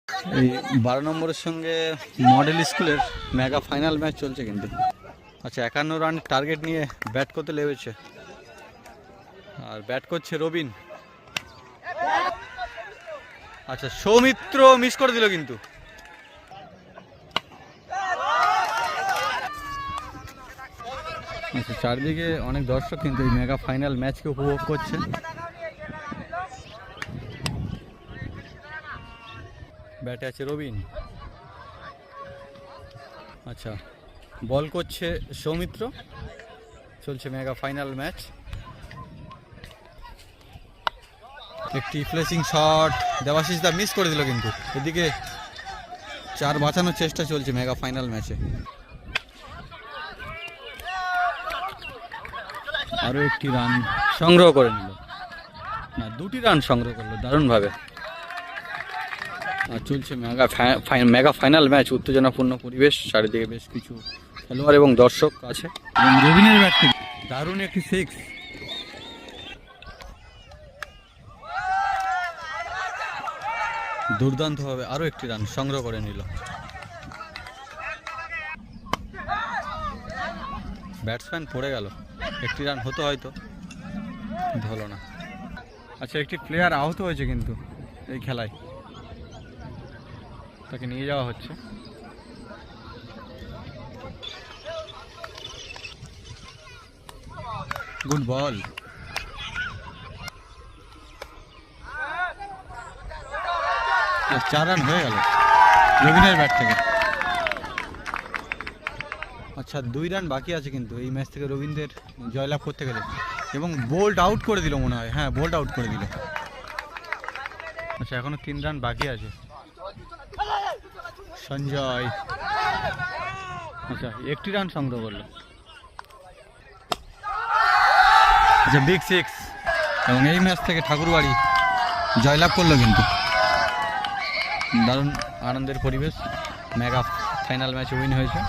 এই 12 নম্বরের সঙ্গে মডেল স্কুলের মেগা ফাইনাল ম্যাচ চলছে কিন্তু। আচ্ছা 51 রান টার্গেট নিয়ে ব্যাট করতে লেগেছে আর ব্যাট করছে রবিন। আচ্ছা সৌমিত্র মিস করে দিল কিন্তু। আচ্ছা চারদিকে অনেক দর্শক কিন্তু এই মেগা ফাইনাল ম্যাচকে উপভোগ করছে। ব্যাটে আছে রবিন। আচ্ছা বল করছে সৌমিত্র। চলছে মেগা ফাইনাল ম্যাচ। একটি ফ্লেসিং শট দেবাশিস দা মিস করে দিল কিন্তু। এদিকে 4 বাঁচানোর চেষ্টা চলছে মেগা ফাইনাল ম্যাচে। আরও একটি রান সংগ্রহ করে নিল, না 2টি রান সংগ্রহ করলো দারুণভাবে। আর চলছে মেগা ফাইনাল ম্যাচ। উত্তেজনাপূর্ণ পরিবেশ, চারিদিকে বেশ কিছু খেলোয়াড় এবং দর্শক আছে। এবং রবিনের ব্যাট থেকে দারুণ একটি 6। দুর্দান্তভাবে আরও একটি রান সংগ্রহ করে নিল। ব্যাটসম্যান পড়ে গেল, একটি রান হতো হয়তো, হলো না। আচ্ছা একটি প্লেয়ার আহত হয়েছে কিন্তু এই খেলায়, তাকে নিয়ে যাওয়া হচ্ছে। Good ball. 4 রান হয়ে গেল রবিনের ব্যাট থেকে। আচ্ছা 2 রান বাকি আছে কিন্তু এই ম্যাচ থেকে রবীন্দ্রের জয়লাভ করতে গেলে। এবং বোল্ড আউট করে দিল মনে হয়, হ্যাঁ বোল্ড আউট করে দিল। আচ্ছা এখনো 3 রান বাকি আছে। সঞ্জয় আচ্ছা একটি রান সংগ্রহ করলো। আচ্ছা বিগ 6 এবং এই ম্যাচ থেকে ঠাকুরবাড়ি জয়লাভ করলো কিন্তু। দারুণ আনন্দের পরিবেশ, মেগা ফাইনাল ম্যাচ উইন হয়েছে।